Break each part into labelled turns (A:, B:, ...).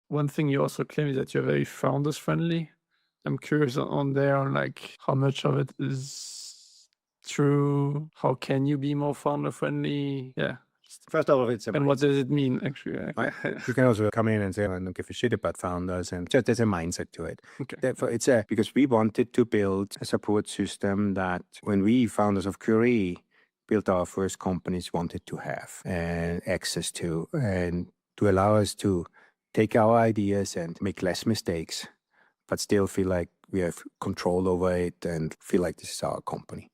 A: one thing you also claim is that you're very founders friendly. I'm curious on there on like how much of it is true. How can you be more founder friendly? Yeah.
B: First of all, it's a
A: And what does it mean actually?
B: right? You can also come in and say, I don't give a shit about founders, and just there's a mindset to it.
A: Okay.
B: Therefore, because we wanted to build a support system that when we founders of Curie built our first companies wanted to have and access to, and to allow us to take our ideas and make less mistakes, but still feel like we have control over it and feel like this is our company.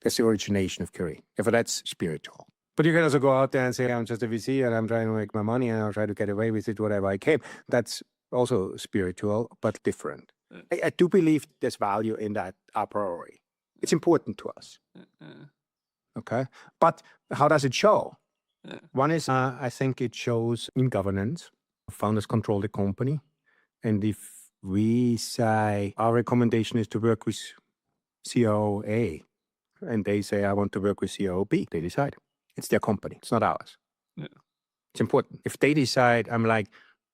B: That's the origination of Curie. Therefore, that's spiritual. But you can also go out there and say, I'm just a VC and I'm trying to make my money and I'll try to get away with it whatever I can. That's also spiritual, but different. I do believe there's value in that a priori. It's important to us. Okay. But how does it show? One is, I think it shows in governance. Founders control the company. And if we say our recommendation is to work with CEO A, and they say, I want to work with CEO B, they decide. It's their company. It's not ours.
A: Yeah.
B: It's important. If they decide, I'm like,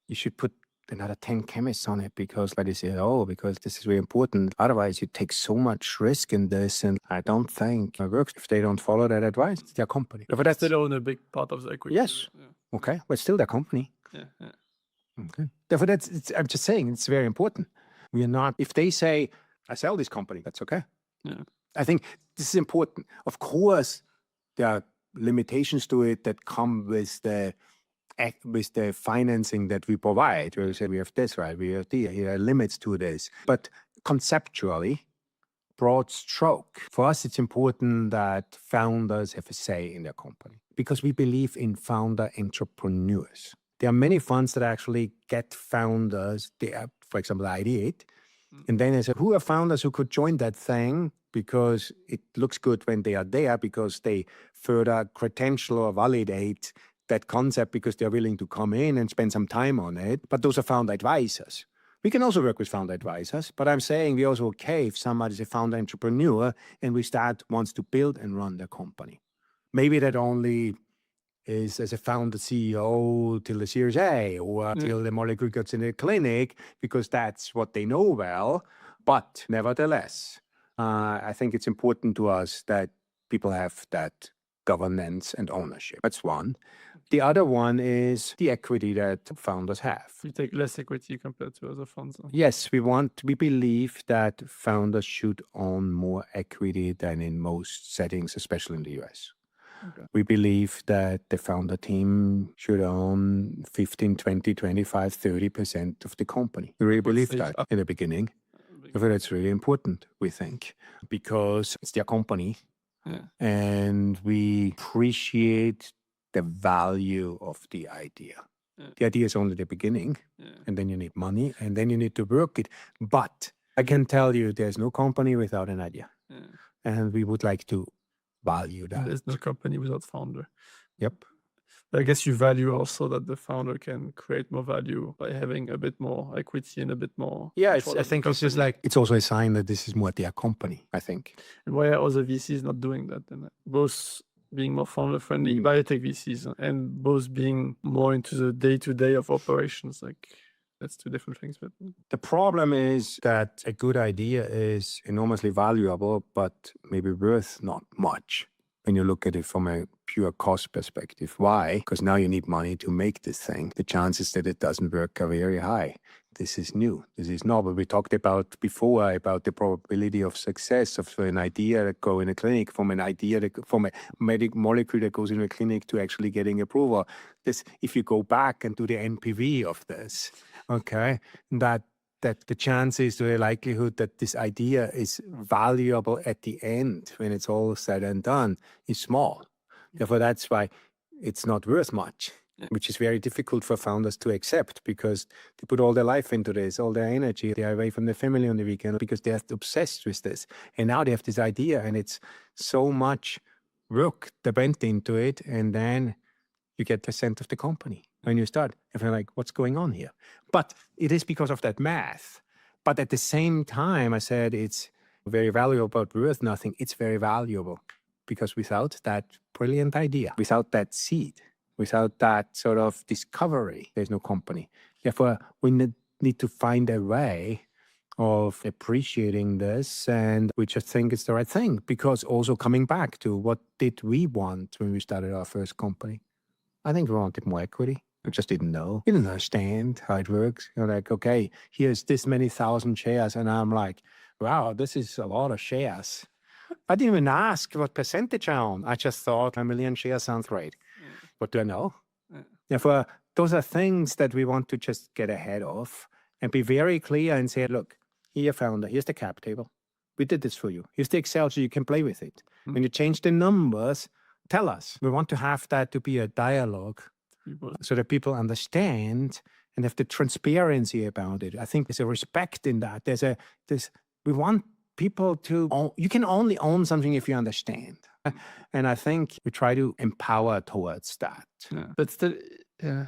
B: you should put another 10 chemists on it because they say, because this is very important. Otherwise, you take so much risk in this. And I don't think it works. If they don't follow that advice, it's their company.
A: But that's still own a big part of the equity.
B: Yes. Yeah. Okay. But still their company.
A: Yeah.
B: Okay. Therefore, I'm just saying it's very important. We are not, if they say, I sell this company, that's okay.
A: Yeah.
B: I think this is important. Of course, there are limitations to it that come with the financing that we provide. We say we have this, right? We have there are limits to this. But conceptually, broad stroke, for us, it's important that founders have a say in their company because we believe in founder entrepreneurs. There are many funds that actually get founders. They are, for example, ideate. And then they say, who are founders who could join that thing because it looks good when they are there because they further credential or validate that concept because they're willing to come in and spend some time on it. But those are founder advisors. We can also work with founder advisors, but I'm saying we're also okay if somebody's a founder entrepreneur and wants to build and run their company. Maybe that only is as a founder CEO till the Series A or till the molecule gets in the clinic because that's what they know well. But nevertheless, I think it's important to us that people have that governance and ownership. That's one. The other one is the equity that founders have.
A: You take less equity compared to other funds.
B: Yes, we believe that founders should own more equity than in most settings, especially in the US. Okay. We believe that the founder team should own 15, 20, 25, 30% of the company. We really believe that in the beginning. That's really important, we think, because it's their company. Yeah. And we appreciate the value of the idea. Yeah. The idea is only the beginning, and then you need money, and then you need to work it. But I can tell you there's no company without an idea. Yeah. And we would like to value that.
A: There's no company without founder.
B: Yep.
A: But I guess you value also that the founder can create more value by having a bit more equity and a bit more.
B: Yeah, I think it's just like, it's also a sign that this is more their company, I think.
A: And why are other VCs not doing that then? Both being more founder friendly, biotech VCs, and both being more into the day-to-day of operations, like that's two different things. But
B: the problem is that a good idea is enormously valuable, but maybe worth not much when you look at it from a pure cost perspective. Why? Because now you need money to make this thing. The chances that it doesn't work are very high. This is new. This is novel. We talked about before about the probability of success of an idea that go in a clinic, from an idea that, from a molecule that goes in a clinic to actually getting approval. This, if you go back and do the NPV of this, okay, that the chances, the likelihood that this idea is valuable at the end when it's all said and done is small. Therefore, that's why it's not worth much, which is very difficult for founders to accept because they put all their life into this, all their energy. They are away from their family on the weekend because they are obsessed with this. And now they have this idea and it's so much work they went into it. And then you get the % of the company when you start. And you're like, what's going on here? But it is because of that math. But at the same time, I said it's very valuable, but worth nothing. It's very valuable because without that brilliant idea, without that seed, Without that sort of discovery, there's no company. Therefore, we need to find a way of appreciating this, and we just think it's the right thing. Because also coming back to what did we want when we started our first company? I think we wanted more equity. We just didn't know. We didn't understand how it works. You're like, okay, here's this many thousand shares. And I'm like, wow, this is a lot of shares. I didn't even ask what percentage I own. I just thought 1 million shares sounds great. What do I know? Therefore, those are things that we want to just get ahead of and be very clear and say, look, here, founder, here's the cap table. We did this for you. Here's the Excel so you can play with it. When you change the numbers, tell us. We want to have that to be a dialogue so that people understand and have the transparency about it. I think there's a respect in that. We want people to, you can only own something if you understand. And I think we try to empower towards that.
A: Yeah. But still,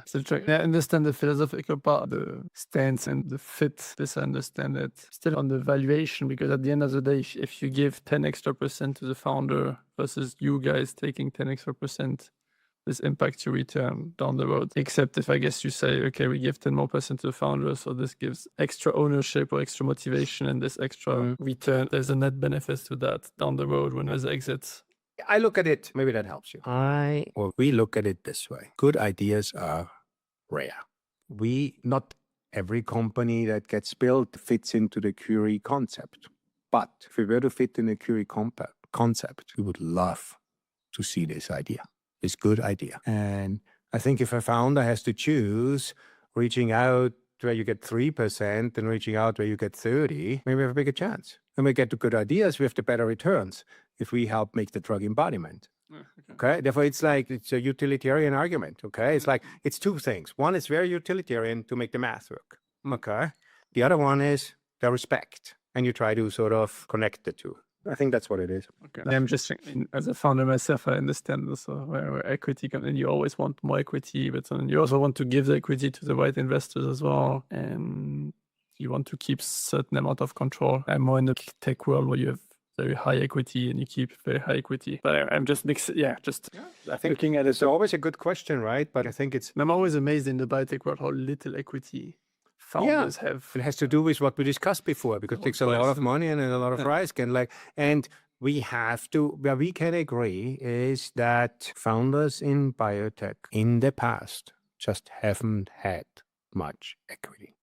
A: still trying. I understand the philosophical part, the stance and the fit. This I understand it. Still on the valuation, because at the end of the day, if you give 10 extra % to the founder versus you guys taking 10 extra %, this impacts your return down the road. Except if I guess you say, okay, we give 10 more % to the founder, so this gives extra ownership or extra motivation, and this extra return, there's a net benefit to that down the road when there's exits.
B: I look at it, maybe that helps you. We look at it this way. Good ideas are rare. Not every company that gets built fits into the Curie concept. But if we were to fit in the Curie concept, we would love to see this idea, this good idea. And I think if a founder has to choose reaching out where you get 3% and reaching out where you get 30, maybe we have a bigger chance. When we get to good ideas, we have the better returns if we help make the drug embodiment. Okay. Therefore, it's a utilitarian argument. Okay. It's like, it's two things. One is very utilitarian to make the math work. Okay. The other one is the respect. And you try to sort of connect the two. I think that's what it is.
A: Okay. I'm just thinking, as a founder myself, I understand also where equity comes in. You always want more equity, but then you also want to give the equity to the right investors as well. And you want to keep certain amount of control. I'm more in the tech world where you have very high equity and you keep very high equity. But I'm just mixing, I think looking at it.
B: It's always a good question, right? But I think
A: I'm always amazed in the biotech world how little equity founders have.
B: It has to do with what we discussed before, because it takes a lot of money and a lot of risk. And we have to, where we can agree is that founders in biotech in the past just haven't had much equity.